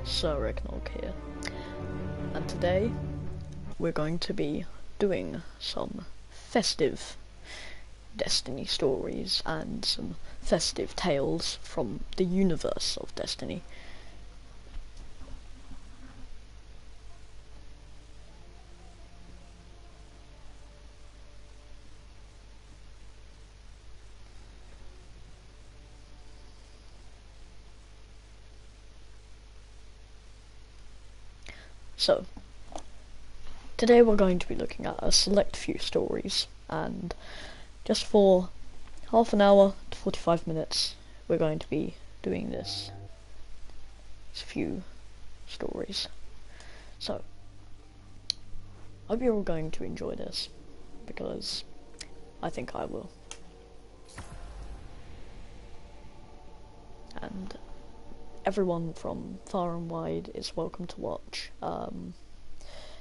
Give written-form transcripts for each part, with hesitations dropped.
Sir Ignog here, and today we're going to be doing some festive Destiny stories and some festive tales from the universe of Destiny. So, today we're going to be looking at a select few stories, and just for half an hour to 45 minutes, we're going to be doing this few stories. So, I hope you're all going to enjoy this, because I think I will. And everyone from far and wide is welcome to watch.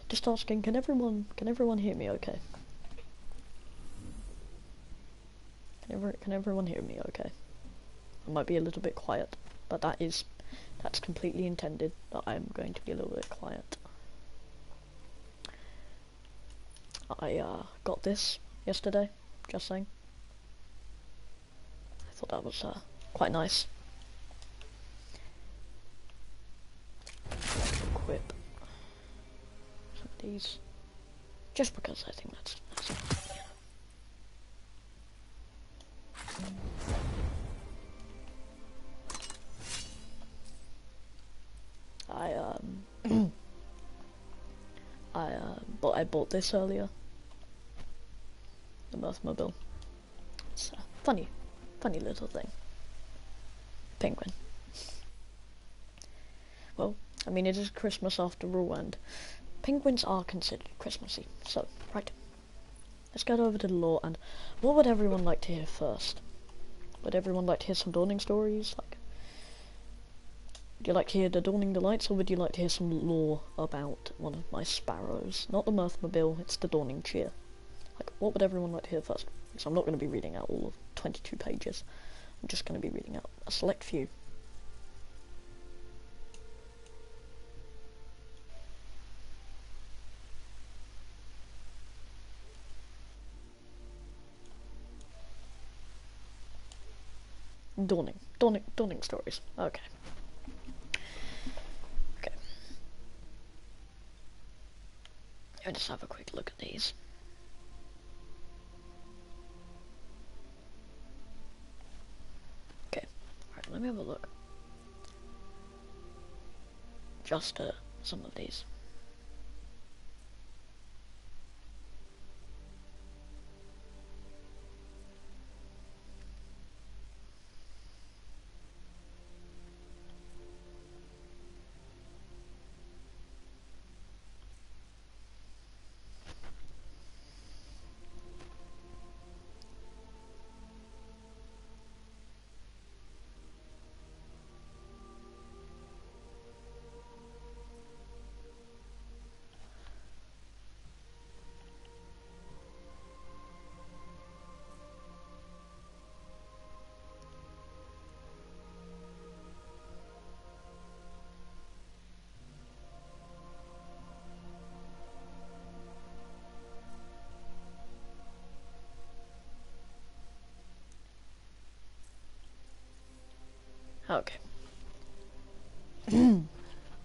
Just asking, can everyone hear me okay? Can everyone hear me okay? I might be a little bit quiet, but that's completely intended, that I'm going to be a little bit quiet. I got this yesterday, just saying. I thought that was quite nice. Equip some of these, just because I think that's yeah. I bought this earlier. The Mirthmobile. It's a funny little thing. Penguin. Well, I mean, it is Christmas after all, and penguins are considered Christmassy. So, right. Let's get over to the lore, and what would everyone like to hear first? Would everyone like to hear some dawning stories? Like, would you like to hear the Dawning Delights, or would you like to hear some lore about one of my sparrows? Not the Mirthmobile, it's the Dawning Cheer. Like, what would everyone like to hear first? Because I'm not going to be reading out all of 22 pages. I'm just going to be reading out a select few. Dawning stories. Okay. Let's just have a quick look at these. Okay, alright, let me have a look. Just some of these. Okay.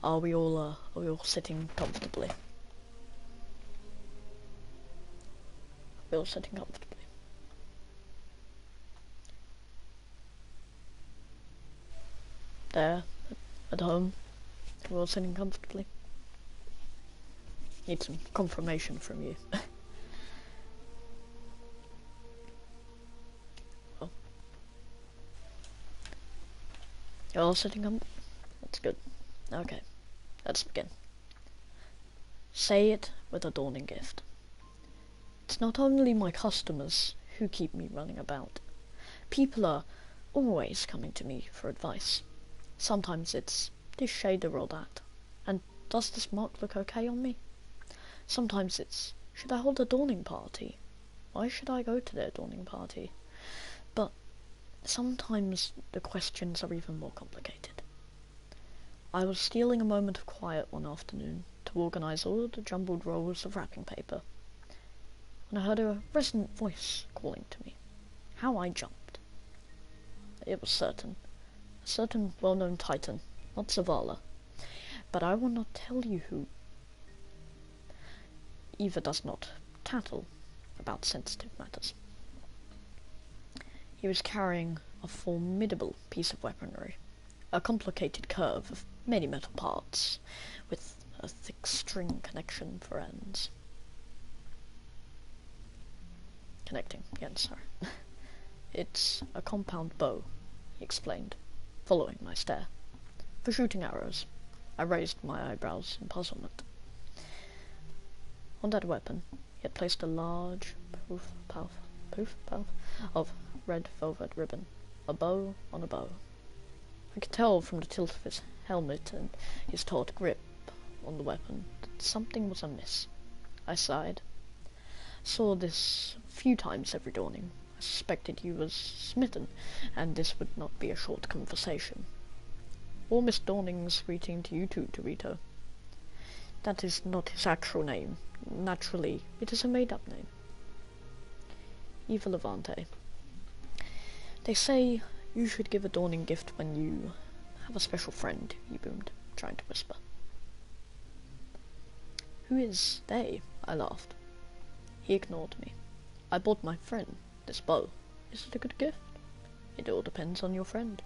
Are we all sitting comfortably? Are we all sitting comfortably? There, at home, we're all sitting comfortably. Need some confirmation from you. Well, you're all sitting comfortably? That's good. Okay, let's begin. Say it with a dawning gift. It's not only my customers who keep me running about. People are always coming to me for advice. Sometimes it's this shader or that, and does this mark look okay on me? Sometimes it's, should I hold a dawning party? Why should I go to their dawning party? But sometimes the questions are even more complicated. I was stealing a moment of quiet one afternoon to organise all the jumbled rolls of wrapping paper, when I heard a resonant voice calling to me. How I jumped. It was a certain well-known titan, not Zavala, but I will not tell you who. Eva does not tattle about sensitive matters. He was carrying a formidable piece of weaponry, a complicated curve of many metal parts, with a thick string connection for ends. Connecting, again, sorry. It's a compound bow, he explained, following my stare. For shooting arrows. I raised my eyebrows in puzzlement. On that weapon, he had placed a large poof of red velvet ribbon, a bow on a bow. I could tell from the tilt of his helmet and his taut grip on the weapon that something was amiss. I sighed. Saw this a few times every dawning. I suspected he was smitten, and this would not be a short conversation. All Miss Dawning's greeting to you too, Dorito. That is not his actual name. Naturally, it is a made-up name. Eva Levante. They say you should give a dawning gift when you have a special friend, he boomed, trying to whisper. Who is they? I laughed. He ignored me. I bought my friend this bow. Is it a good gift? It all depends on your friend.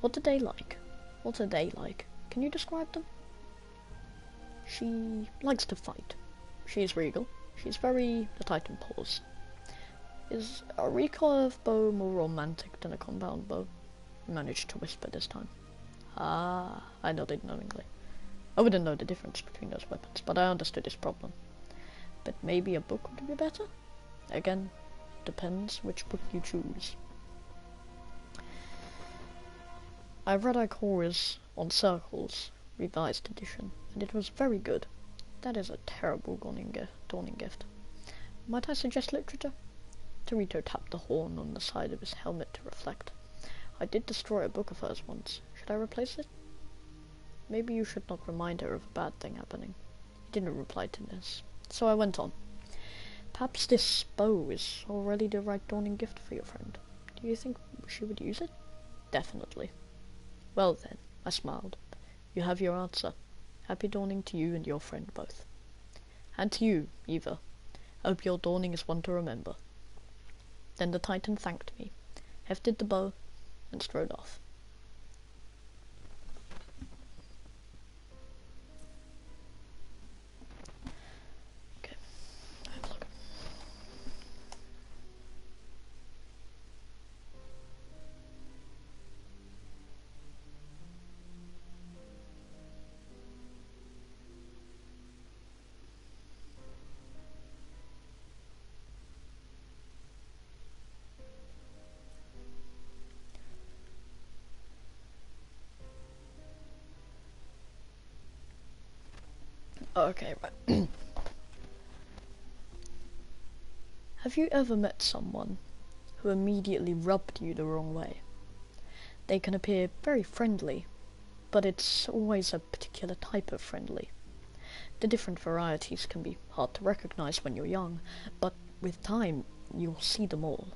What are they like? What are they like? Can you describe them? She likes to fight. She is regal. She's very... The Titan paused. Is a recurve bow more romantic than a compound bow? He managed to whisper this time. Ah, I nodded knowingly. I wouldn't know the difference between those weapons, but I understood his problem. But maybe a book would be better? Again, depends which book you choose. I read Ikora's On Circles, revised edition, and it was very good. That is a terrible dawning gift. Might I suggest literature? Dorito tapped the horn on the side of his helmet to reflect. I did destroy a book of hers once. Should I replace it? Maybe you should not remind her of a bad thing happening. He didn't reply to this, so I went on. Perhaps this bow is already the right dawning gift for your friend. Do you think she would use it? Definitely. Well then, I smiled. You have your answer. Happy dawning to you and your friend both. And to you, Eva. Hope your dawning is one to remember. Then the Titan thanked me, hefted the bow, and strode off. Okay, have a look. Okay, right. Have you ever met someone who immediately rubbed you the wrong way? They can appear very friendly, but it's always a particular type of friendly. The different varieties can be hard to recognize when you're young, but with time you'll see them all.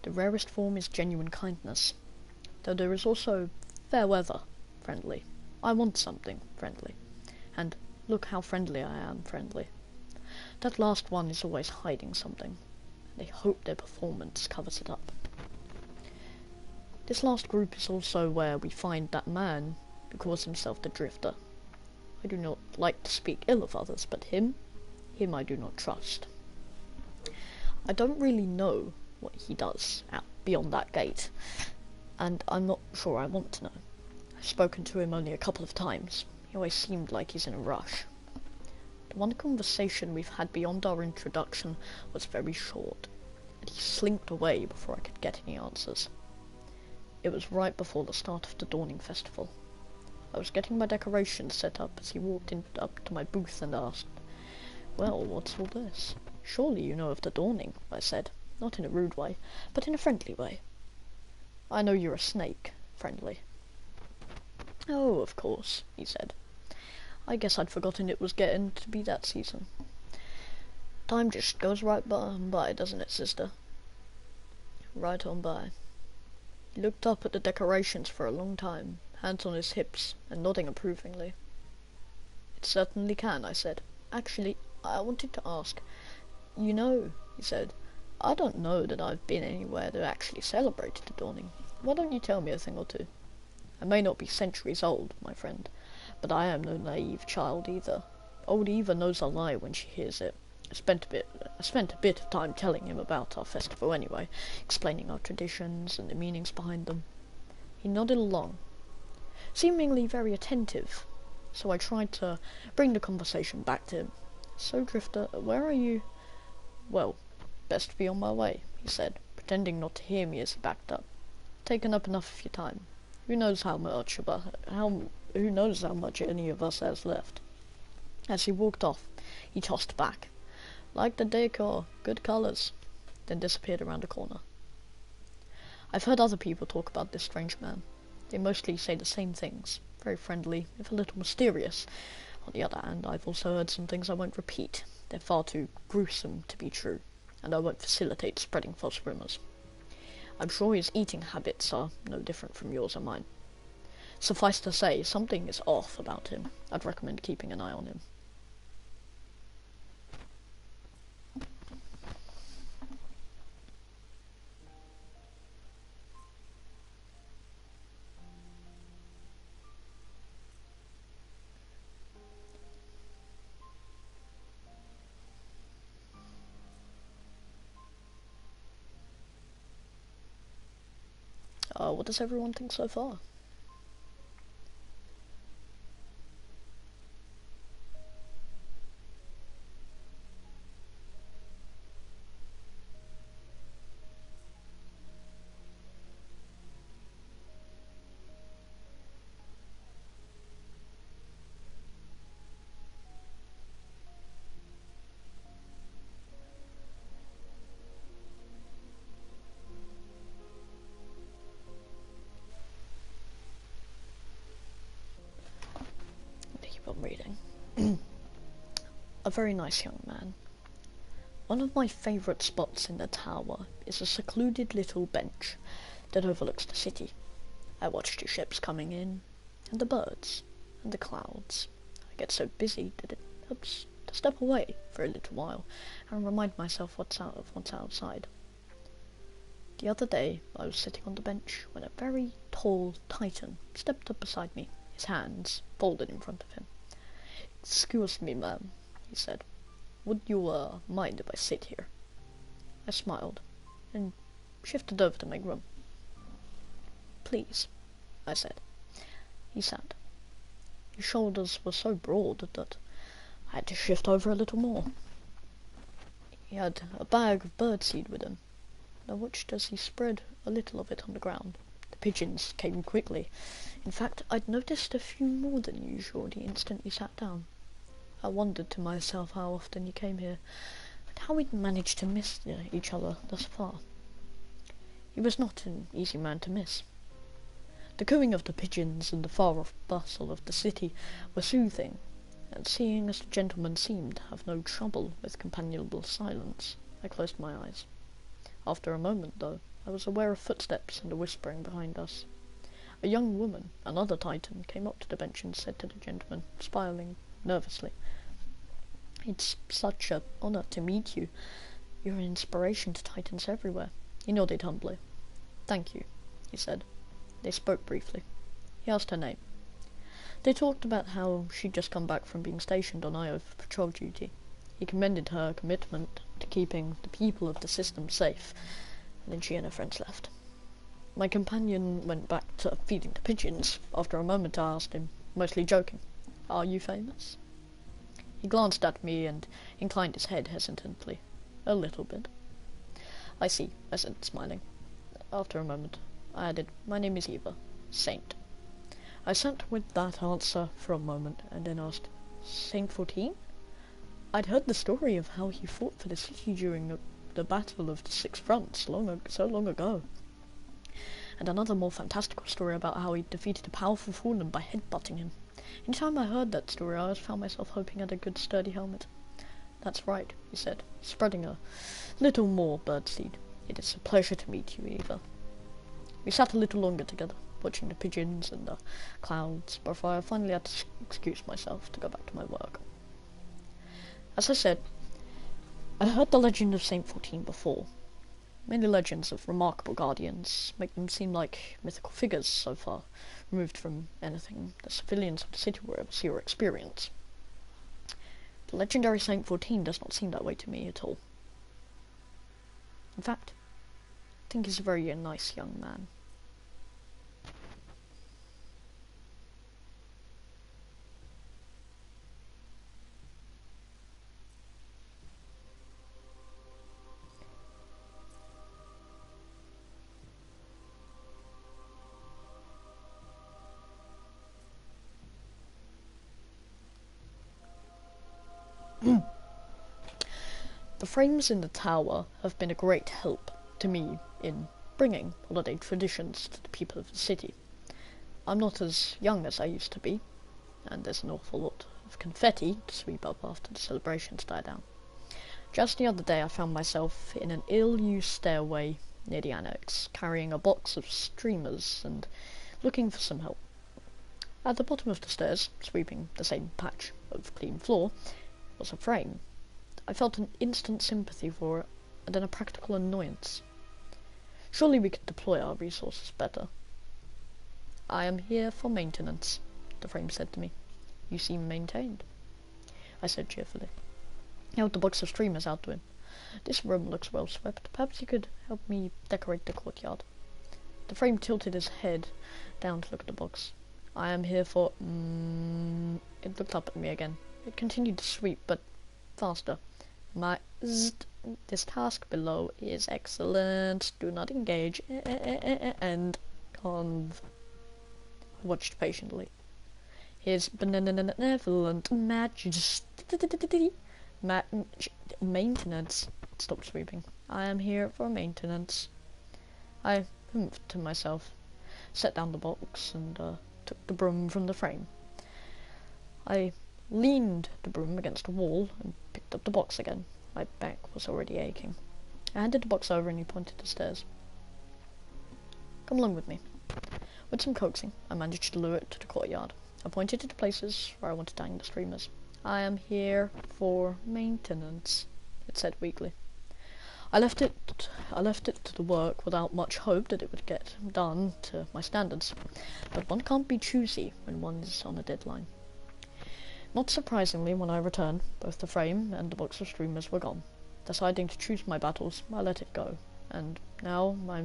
The rarest form is genuine kindness, though there is also fair weather friendly. I want something friendly, and look how friendly I am friendly. That last one is always hiding something. They hope their performance covers it up. This last group is also where we find that man who calls himself the Drifter. I do not like to speak ill of others, but him I do not trust. I don't really know what he does out beyond that gate, and I'm not sure I want to know. I've spoken to him only a couple of times. He always seemed like he's in a rush. The one conversation we've had beyond our introduction was very short, and he slinked away before I could get any answers. It was right before the start of the Dawning Festival. I was getting my decorations set up as he walked up to my booth and asked, "Well, what's all this? Surely you know of the Dawning," I said, not in a rude way, but in a friendly way. "I know you're a snake," friendly. Oh, of course, he said. I guess I'd forgotten it was getting to be that season. Time just goes right by, doesn't it, sister? Right on by. He looked up at the decorations for a long time, hands on his hips, and nodding approvingly. It certainly can, I said. Actually, I wanted to ask. You know, he said, I don't know that I've been anywhere that actually celebrated the dawning. Why don't you tell me a thing or two? I may not be centuries old, my friend, but I am no naive child either. Old Eva knows a lie when she hears it. I spent a bit of time telling him about our festival anyway, explaining our traditions and the meanings behind them. He nodded along, seemingly very attentive, so I tried to bring the conversation back to him. So, Drifter, where are you? Well, best be on my way, he said, pretending not to hear me as he backed up. Taken up enough of your time. Who knows how much any of us has left? As he walked off, he tossed back. Like the decor, good colours, then disappeared around a corner. I've heard other people talk about this strange man. They mostly say the same things, very friendly, if a little mysterious. On the other hand, I've also heard some things I won't repeat. They're far too gruesome to be true, and I won't facilitate spreading false rumours. I'm sure his eating habits are no different from yours or mine. Suffice to say, something is off about him. I'd recommend keeping an eye on him. What does everyone think so far? Keep on reading. A very nice young man. One of my favourite spots in the tower is a secluded little bench that overlooks the city. I watch the ships coming in, and the birds, and the clouds. I get so busy that it helps to step away for a little while and remind myself what's outside. The other day I was sitting on the bench when a very tall Titan stepped up beside me, his hands folded in front of him. "Excuse me, ma'am," he said. "Would you, mind if I sit here?" I smiled, and shifted over to make room. "Please," I said. He sat. His shoulders were so broad that I had to shift over a little more. He had a bag of birdseed with him. I watched as he spread a little of it on the ground. The pigeons came quickly. In fact, I'd noticed a few more than usual the instant he sat down. I wondered to myself how often he came here, and how we'd managed to miss each other thus far. He was not an easy man to miss. The cooing of the pigeons and the far-off bustle of the city were soothing, and seeing as the gentleman seemed to have no trouble with companionable silence, I closed my eyes. After a moment, though, I was aware of footsteps and a whispering behind us. A young woman, another Titan, came up to the bench and said to the gentleman, smiling nervously, "It's such an honor to meet you. You're an inspiration to Titans everywhere." He nodded humbly. "Thank you," he said. They spoke briefly. He asked her name. They talked about how she'd just come back from being stationed on Io for patrol duty. He commended her commitment to keeping the people of the system safe, and then she and her friends left. My companion went back to feeding the pigeons. After a moment I asked him, mostly joking, "Are you famous?" He glanced at me and inclined his head hesitantly. "A little bit." "I see," I said, smiling. After a moment I added, "My name is Eva. Saint." I sat with that answer for a moment, and then asked, "Saint 14? I'd heard the story of how he fought for the city during the Battle of the Six Fronts so long ago. and another more fantastical story about how he defeated a powerful fallen by headbutting him. Anytime I heard that story, I always found myself hoping at a good sturdy helmet. "That's right," he said, spreading a little more birdseed. "It is a pleasure to meet you, Eva." We sat a little longer together, watching the pigeons and the clouds, before I finally had to excuse myself to go back to my work. As I said, I heard the legend of Saint 14 before. Many legends of remarkable guardians make them seem like mythical figures so far removed from anything the civilians of the city will ever see or experience. The legendary Saint 14 does not seem that way to me at all. In fact, I think he's a very nice young man. The frames in the tower have been a great help to me in bringing holiday traditions to the people of the city. I'm not as young as I used to be, and there's an awful lot of confetti to sweep up after the celebrations die down. Just the other day I found myself in an ill-used stairway near the annex, carrying a box of streamers and looking for some help. At the bottom of the stairs, sweeping the same patch of clean floor, was a frame. I felt an instant sympathy for it, and then a practical annoyance. Surely we could deploy our resources better. "I am here for maintenance," the frame said to me. "You seem maintained," I said cheerfully. I held the box of streamers out to him. "This room looks well swept. Perhaps you could help me decorate the courtyard." The frame tilted his head down to look at the box. "I am here for..." It looked up at me again. It continued to sweep, but faster. "This task below is excellent. Do not engage. And conv." I watched patiently. "His benevolent majesty... maintenance..." It stopped sweeping. "I am here for maintenance." I humphed to myself, set down the box, and took the broom from the frame. I leaned the broom against a wall and picked up the box again. My back was already aching. I handed the box over and he pointed to the stairs. "Come along with me." With some coaxing, I managed to lure it to the courtyard. I pointed to the places where I wanted to hang the streamers. "I am here for maintenance," it said weakly. I left it to the work without much hope that it would get done to my standards. But one can't be choosy when one is on a deadline. Not surprisingly, when I returned, both the frame and the box of streamers were gone. Deciding to choose my battles, I let it go, and now I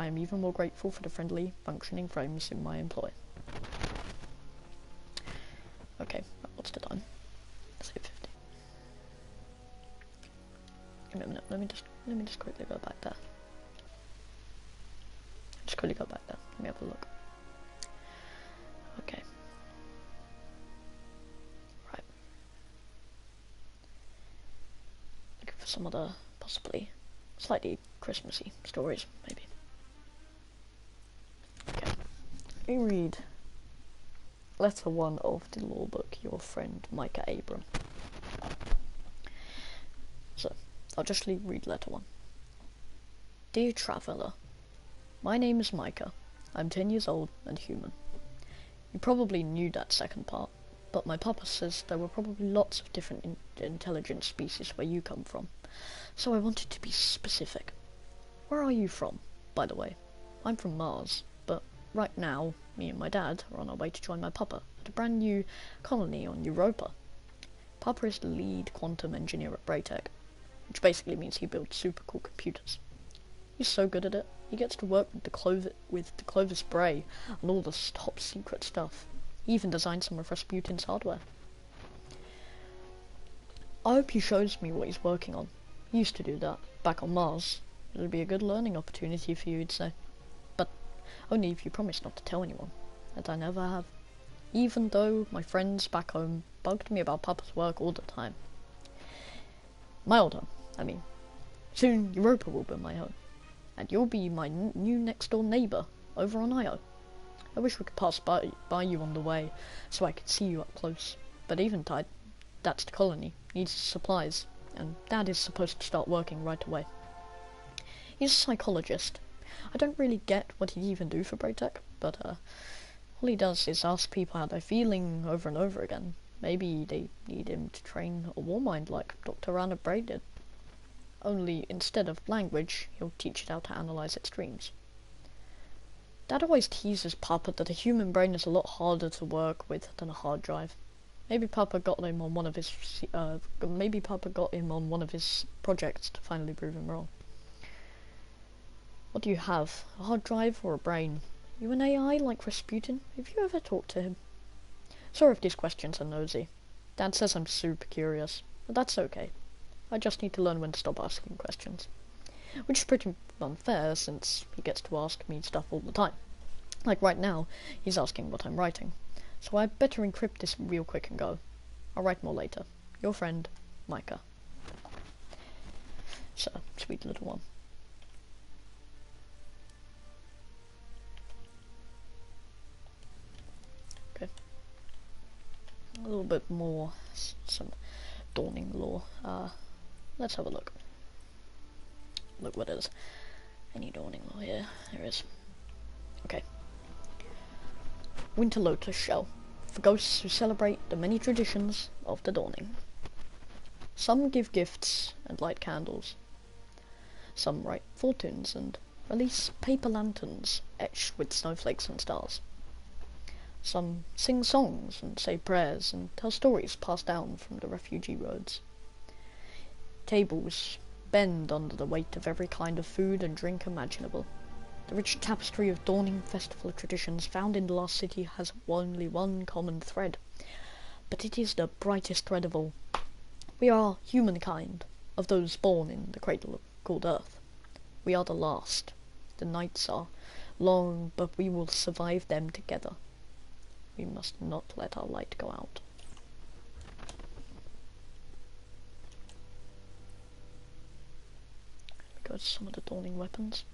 am even more grateful for the friendly, functioning frames in my employ. Okay, what's the time? Let's say 50. Give me a minute, let me just quickly go back there. Just quickly go back there, let me have a look. Okay. Some other, possibly, slightly Christmassy stories, maybe. Okay, let me read letter 1 of the law book, Your Friend Micah Abram. So, I'll just read letter 1. Dear Traveller, my name is Micah. I'm 10 years old and human. You probably knew that second part, but my papa says there were probably lots of different intelligent species where you come from, so I wanted to be specific. Where are you from, by the way? I'm from Mars, but right now, me and my dad are on our way to join my papa at a brand new colony on Europa. Papa is the lead quantum engineer at Braytech, which basically means he builds super cool computers. He's so good at it, he gets to work with the Clovis Bray and all this top secret stuff. He even designed some of Rasputin's hardware. I hope he shows me what he's working on. He used to do that, back on Mars. It'll be a good learning opportunity for you, he'd say. But only if you promise not to tell anyone, and I never have. Even though my friends back home bugged me about Papa's work all the time. My old home, I mean. Soon Europa will be my home, and you'll be my new next door neighbour, over on Io. I wish we could pass by you on the way, so I could see you up close. But Eventide, that's the colony, needs supplies, and Dad is supposed to start working right away. He's a psychologist. I don't really get what he'd even do for Braytech, but all he does is ask people how they're feeling over and over again. Maybe they need him to train a war mind like Dr. Rana Bray did. Only instead of language, he'll teach it how to analyze its dreams. Dad always teases Papa that a human brain is a lot harder to work with than a hard drive. Maybe Papa got him on one of his projects to finally prove him wrong. What do you have? A hard drive or a brain? You an AI like Rasputin? Have you ever talked to him? Sorry if these questions are nosy. Dad says I'm super curious, but that's okay. I just need to learn when to stop asking questions. Which is pretty unfair, since he gets to ask me stuff all the time. Like right now, he's asking what I'm writing. So I better encrypt this real quick and go. I'll write more later. Your friend, Micah. So, sweet little one. Okay. A little bit more, some dawning lore. Let's have a look. Look what is. Any dawning lore here? There is. Okay. Winter Lotus Shell, for ghosts who celebrate the many traditions of the dawning. Some give gifts and light candles. Some write fortunes and release paper lanterns etched with snowflakes and stars. Some sing songs and say prayers and tell stories passed down from the refugee roads. Tables bend under the weight of every kind of food and drink imaginable. The rich tapestry of dawning festival traditions found in the lost city has only one common thread, but it is the brightest thread of all. We are humankind, of those born in the cradle called Earth. We are the last. The nights are long, but we will survive them together. We must not let our light go out. Let me go to some of the dawning weapons.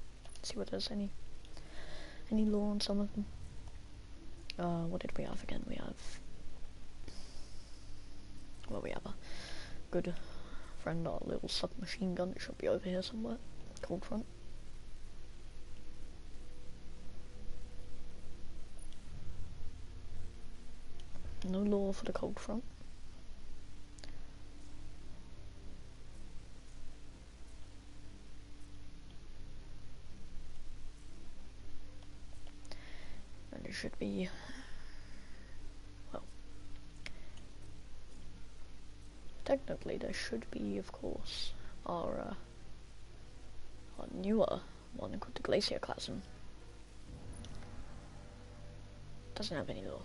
See what there's any lore on some of them. What did we have again? We have a good friend, our little submachine gun. It should be over here somewhere. Cold front. No lore for the cold front. And it should be, well, technically there should be, of course, our newer one called the Glacier Chasm. Doesn't have any lore.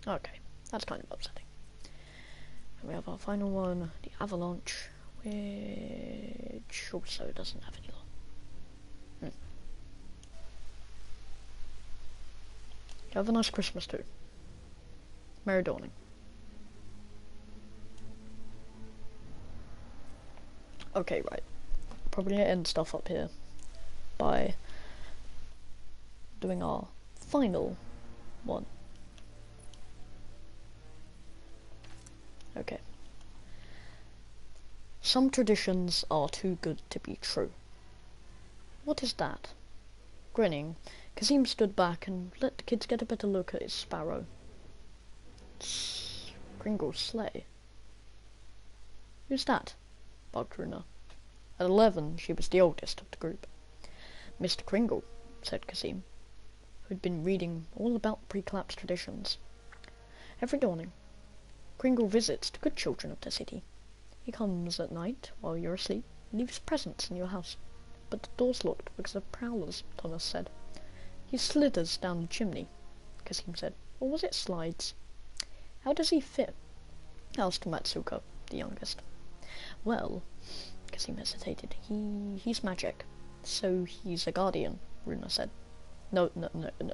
Okay, that's kind of upsetting. And we have our final one, the Avalanche, which also doesn't have any lore. Have a nice Christmas too. Merry Dawning. Okay, right. Probably gonna end stuff up here by doing our final one. Okay. Some traditions are too good to be true. What is that? Grinning, Kazim stood back and let the kids get a better look at his sparrow. Kringle's sleigh. Who's that? Barked Runa. At 11, she was the oldest of the group. Mr. Kringle, said Kazim, who'd been reading all about pre-collapse traditions. Every dawning, Kringle visits the good children of the city. He comes at night while you're asleep and leaves presents in your house. But the door's locked because of prowlers, Thomas said. He slithers down the chimney, Kazim said. Or was it slides? How does he fit? Asked Matsuko, the youngest. Well, Kazim hesitated. He's magic. So he's a guardian, Runa said. No,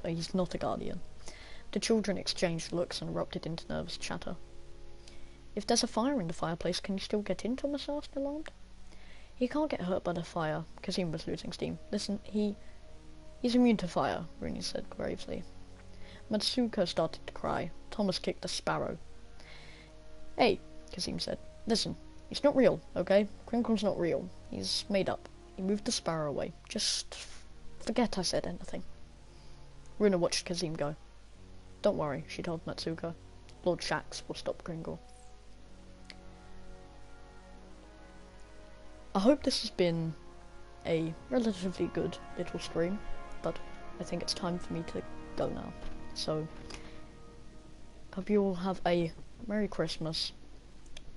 he's not a guardian. The children exchanged looks and erupted into nervous chatter. If there's a fire in the fireplace, can you still get in? Thomas asked, alarmed. He can't get hurt by the fire. Kazim was losing steam. Listen, He's immune to fire, Rooney said gravely. Matsuko started to cry. Thomas kicked a sparrow. Hey, Kazim said. Listen, he's not real, okay? Crinkle's not real. He's made up. He moved the sparrow away. Just forget I said anything. Runa watched Kazim go. Don't worry, she told Matsuko. Lord Shax will stop Kringle. I hope this has been a relatively good little stream, but I think it's time for me to go now. So, hope you all have a Merry Christmas.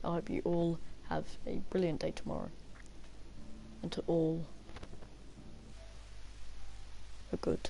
I hope you all have a brilliant day tomorrow. And to all, a good